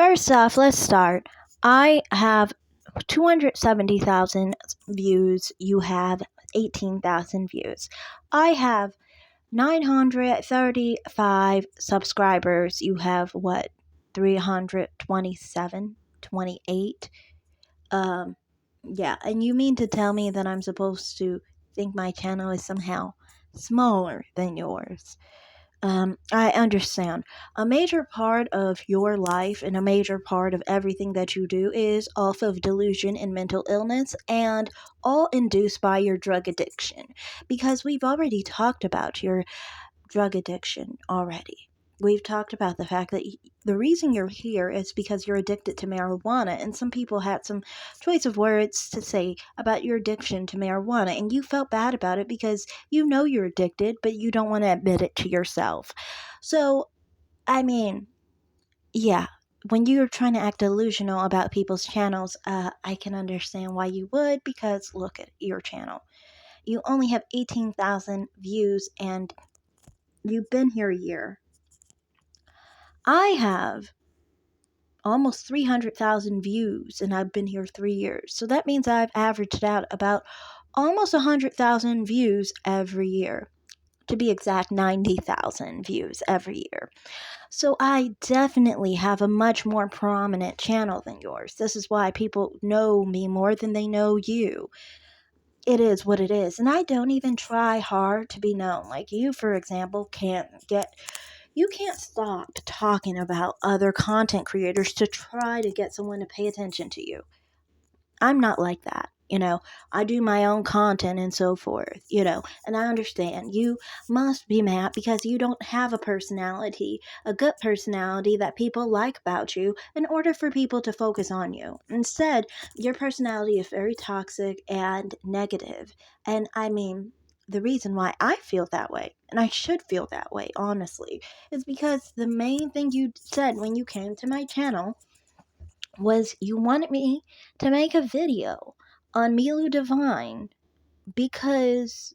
First off, let's start. I have 270,000 views. You have 18,000 views. I have 935 subscribers. You have what? 327, 28. Yeah, and you mean to tell me that I'm supposed to think my channel is somehow smaller than yours? I understand. A major part of your life and a major part of everything that you do is off of delusion and mental illness, and all induced by your drug addiction. Because we've already talked about your drug addiction already. We've talked about the fact that the reason you're here is because you're addicted to marijuana, and some people had some choice of words to say about your addiction to marijuana, and you felt bad about it because you know you're addicted, but you don't want to admit it to yourself. So, I mean, yeah, when you're trying to act delusional about people's channels, I can understand why you would, because look at your channel. You only have 18,000 views, and you've been here a year. I have almost 300,000 views and I've been here 3 years. So that means I've averaged out about almost 100,000 views every year. To be exact, 90,000 views every year. So I definitely have a much more prominent channel than yours. This is why people know me more than they know you. It is what it is. And I don't even try hard to be known. Like you, for example, you can't stop talking about other content creators to try to get someone to pay attention to you. I'm not like that. I do my own content and so forth, and I understand you must be mad because you don't have a personality, a good personality that people like about you in order for people to focus on you. Instead, your personality is very toxic and negative. And I mean, the reason why I feel that way, and I should feel that way, honestly, is because the main thing you said when you came to my channel was you wanted me to make a video on Milu Divine because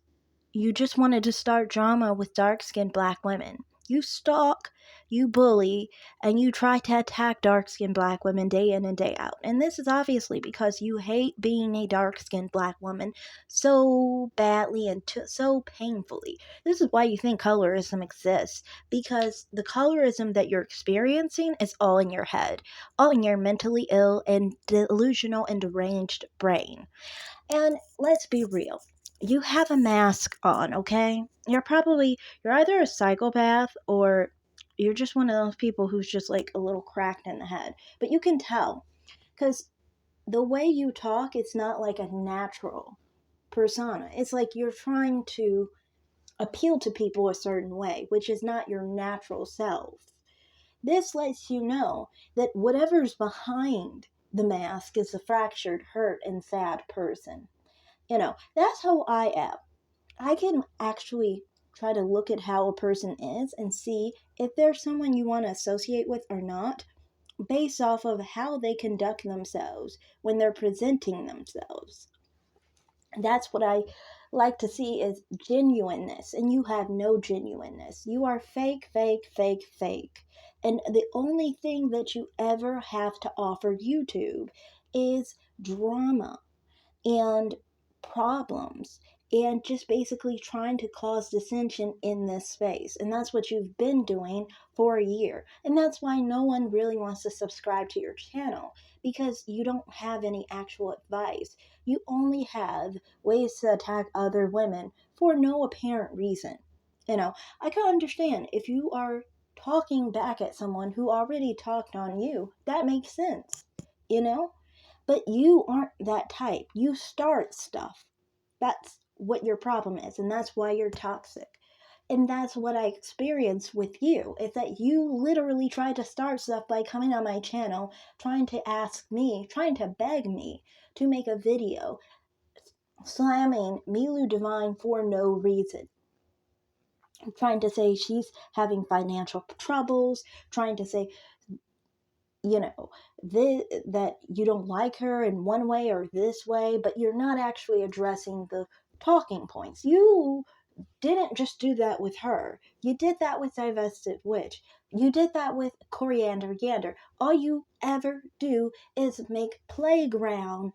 you just wanted to start drama with dark-skinned black women. You stalk, you bully, and you try to attack dark-skinned black women day in and day out. And this is obviously because you hate being a dark-skinned black woman so badly and so painfully. This is why you think colorism exists, because the colorism that you're experiencing is all in your head, all in your mentally ill and delusional and deranged brain. And let's be real. You have a mask on, okay? You're either a psychopath or you're just one of those people who's just like a little cracked in the head. But you can tell because the way you talk, it's not like a natural persona. It's like you're trying to appeal to people a certain way, which is not your natural self. This lets you know that whatever's behind the mask is a fractured, hurt, and sad person. That's how I am. I can actually try to look at how a person is and see if they're someone you want to associate with or not based off of how they conduct themselves when they're presenting themselves. That's what I like to see is genuineness, and you have no genuineness. You are fake, fake, fake, fake. And the only thing that you ever have to offer YouTube is drama and problems and just basically trying to cause dissension in this space. And that's what you've been doing for a year. And that's why no one really wants to subscribe to your channel, because you don't have any actual advice. You only have ways to attack other women for no apparent reason. I can understand if you are talking back at someone who already talked on you, that makes sense, you know? But you aren't that type. You start stuff. That's what your problem is, and that's why you're toxic. And that's what I experienced with you, is that you literally tried to start stuff by coming on my channel, trying to ask me, trying to beg me to make a video, slamming Milu Divine for no reason. Trying to say she's having financial troubles, trying to say that you don't like her in one way or this way, but you're not actually addressing the talking points. You didn't just do that with her. You did that with Divested Witch. You did that with Coriander Gander. All you ever do is make playground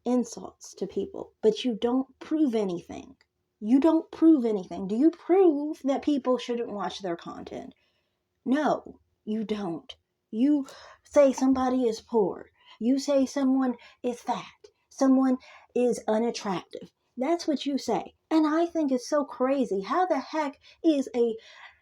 insults to people, but you don't prove anything. You don't prove anything. Do you prove that people shouldn't watch their content? No, you don't. You say somebody is poor. You say someone is fat. Someone is unattractive. That's what you say. And I think it's so crazy. How the heck is a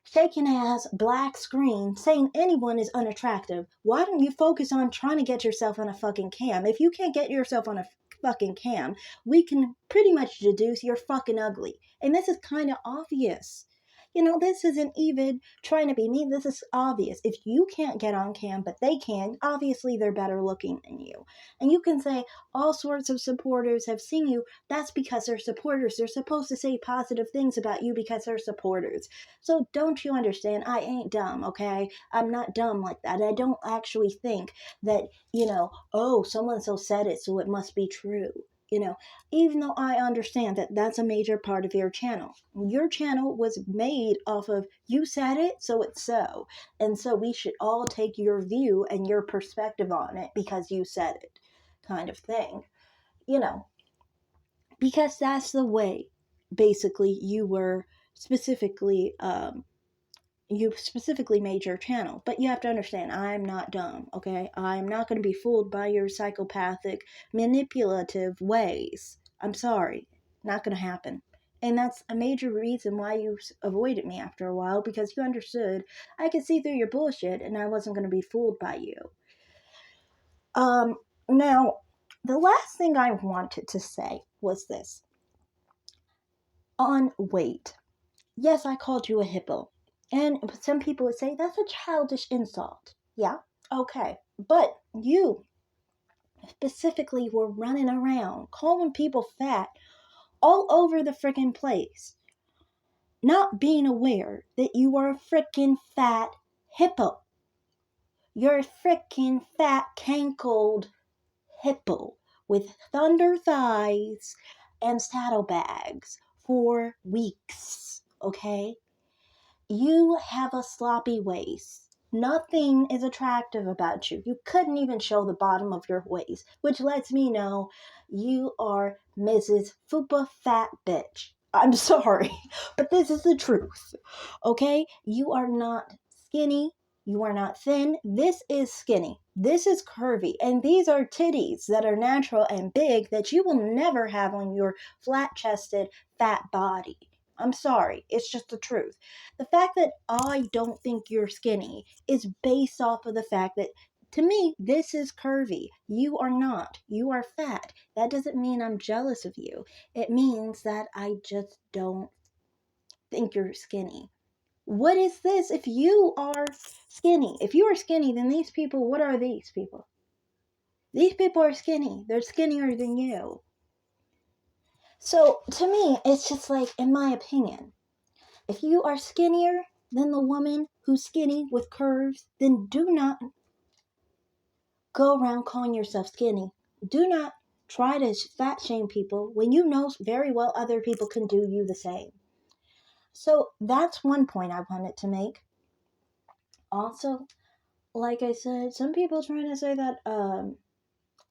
shaking ass black screen saying anyone is unattractive? Why don't you focus on trying to get yourself on a fucking cam? If you can't get yourself on a fucking cam, we can pretty much deduce you're fucking ugly. And this is kind of obvious. This isn't even trying to be mean. This is obvious. If you can't get on cam, but they can, obviously they're better looking than you. And you can say all sorts of supporters have seen you. That's because they're supporters. They're supposed to say positive things about you because they're supporters. So don't you understand? I ain't dumb, okay? I'm not dumb like that. I don't actually think that, oh, so-and-so said it, so it must be true. Even though I understand that that's a major part of your channel. Your channel was made off of you said it, so it's so. And so we should all take your view and your perspective on it because you said it, kind of thing. Because that's the way, basically, you specifically made your channel. But you have to understand, I'm not dumb, okay? I'm not going to be fooled by your psychopathic, manipulative ways. I'm sorry. Not going to happen. And that's a major reason why you avoided me after a while, because you understood I could see through your bullshit and I wasn't going to be fooled by you. Now, the last thing I wanted to say was this. On weight. Yes, I called you a hippo. And some people would say that's a childish insult. Yeah, okay. But you specifically were running around calling people fat all over the freaking place, not being aware that you are a freaking fat hippo. You're a freaking fat, cankled hippo with thunder thighs and saddlebags for weeks, okay? You have a sloppy waist. Nothing is attractive about you. You couldn't even show the bottom of your waist, which lets me know you are Mrs. Fupa Fat Bitch. I'm sorry, but this is the truth. Okay? You are not skinny. You are not thin. This is skinny. This is curvy. And these are titties that are natural and big that you will never have on your flat-chested, fat body. I'm sorry. It's just the truth. The fact that I don't think you're skinny is based off of the fact that, to me, this is curvy. You are not. You are fat. That doesn't mean I'm jealous of you. It means that I just don't think you're skinny. What is this if you are skinny? If you are skinny, then these people, what are these people? These people are skinny. They're skinnier than you. So, to me, it's just like, in my opinion, if you are skinnier than the woman who's skinny with curves, then do not go around calling yourself skinny. Do not try to fat shame people when you know very well other people can do you the same. So that's one point I wanted to make. Also, like I said, some people trying to say that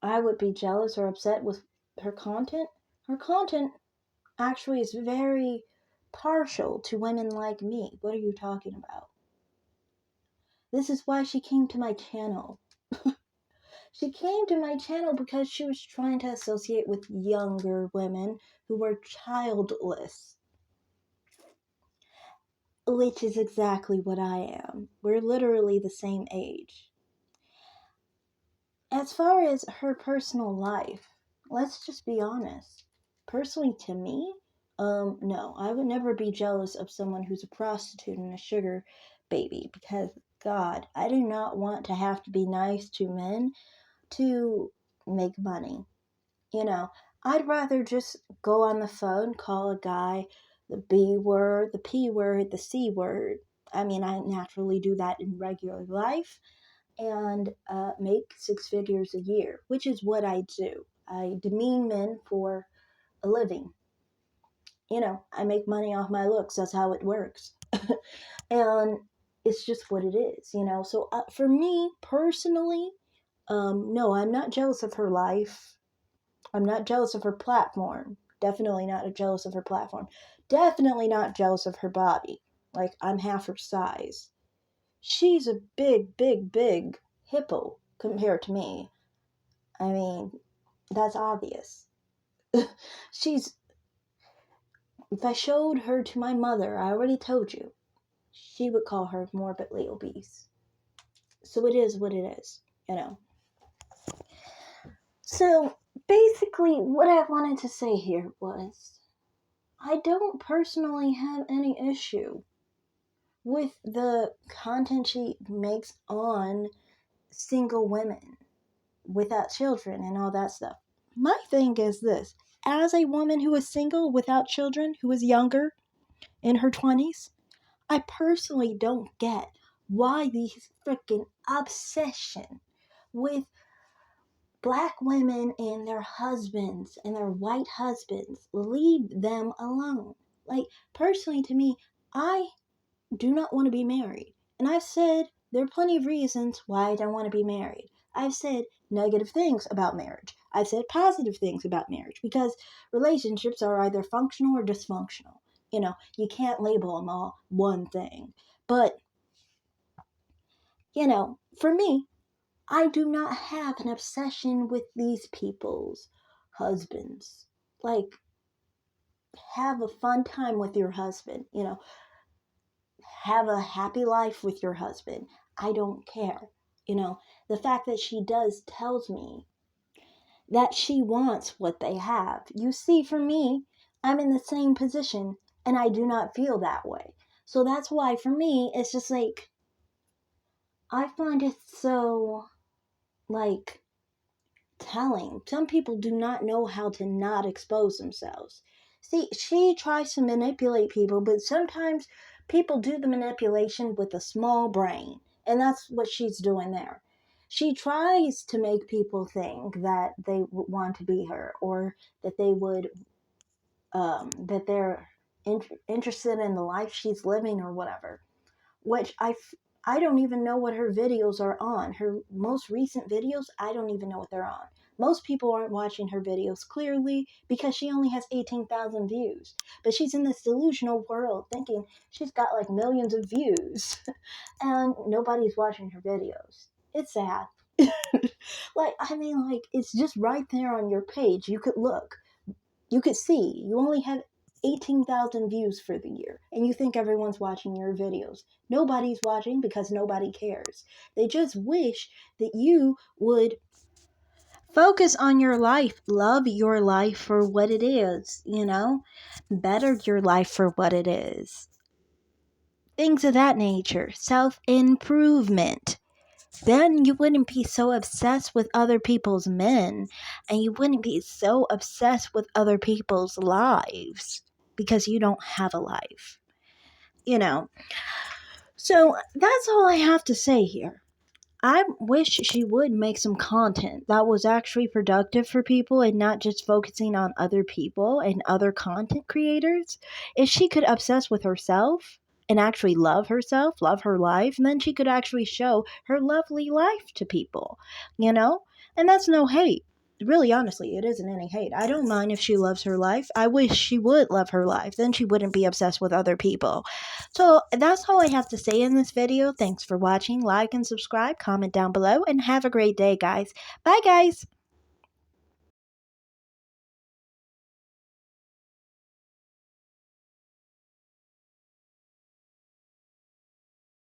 I would be jealous or upset with her content. Her content actually is very partial to women like me. What are you talking about? This is why she came to my channel. She came to my channel because she was trying to associate with younger women who were childless. Which is exactly what I am. We're literally the same age. As far as her personal life, let's just be honest. Personally, to me, no, I would never be jealous of someone who's a prostitute and a sugar baby because, God, I do not want to have to be nice to men to make money. I'd rather just go on the phone, call a guy the B word, the P word, the C word. I mean, I naturally do that in regular life and make 6 figures a year, which is what I do. I demean men for a living. I make money off my looks. That's how it works. And it's just what it is, you know. So for me personally, no, I'm not jealous of her life. I'm not jealous of her platform. Definitely not jealous of her platform. Definitely not jealous of her body. Like, I'm half her size. She's a big, big, big hippo compared to me. I mean, that's obvious. She's. If I showed her to my mother, I already told you, she would call her morbidly obese. So it is what it is, you know. So basically, what I wanted to say here was I don't personally have any issue with the content she makes on single women without children and all that stuff. My thing is this: as a woman who is single without children, who is younger, in her 20s, I personally don't get why these freaking obsession with black women and their husbands and their white husbands. Leave them alone. Like, personally, to me, I do not want to be married. And I've said there are plenty of reasons why I don't want to be married. I've said negative things about marriage. I've said positive things about marriage because relationships are either functional or dysfunctional. You know, you can't label them all one thing. But, you know, for me, I do not have an obsession with these people's husbands. Like, have a fun time with your husband, you know, have a happy life with your husband. I don't care. You know, the fact that she does tells me that she wants what they have. You see, for me, I'm in the same position and I do not feel that way. So that's why for me, it's just like, I find it so, like, telling. Some people do not know how to not expose themselves. See, she tries to manipulate people, but sometimes people do the manipulation with a small brain, and that's what she's doing there. She tries to make people think that they would want to be her, or that they would, that they're interested in the life she's living, or whatever. Which I don't even know what her videos are on. Her most recent videos, I don't even know what they're on. Most people aren't watching her videos clearly because she only has 18,000 views. But she's in this delusional world thinking she's got like millions of views and nobody's watching her videos. It's sad. Like, I mean, like, it's just right there on your page. You could look. You could see. You only have 18,000 views for the year, and you think everyone's watching your videos. Nobody's watching because nobody cares. They just wish that you would focus on your life, love your life for what it is, you know, better your life for what it is. Things of that nature, self-improvement. Then you wouldn't be so obsessed with other people's men, and you wouldn't be so obsessed with other people's lives because you don't have a life, you know. So that's all I have to say here. I wish she would make some content that was actually productive for people and not just focusing on other people and other content creators. If she could obsess with herself and actually love herself, love her life, and then she could actually show her lovely life to people, you know? And that's no hate. Really, honestly, it isn't any hate. I don't mind if she loves her life. I wish she would love her life. Then she wouldn't be obsessed with other people. So that's all I have to say in this video. Thanks for watching. Like and subscribe, comment down below, and have a great day, guys. Bye, guys.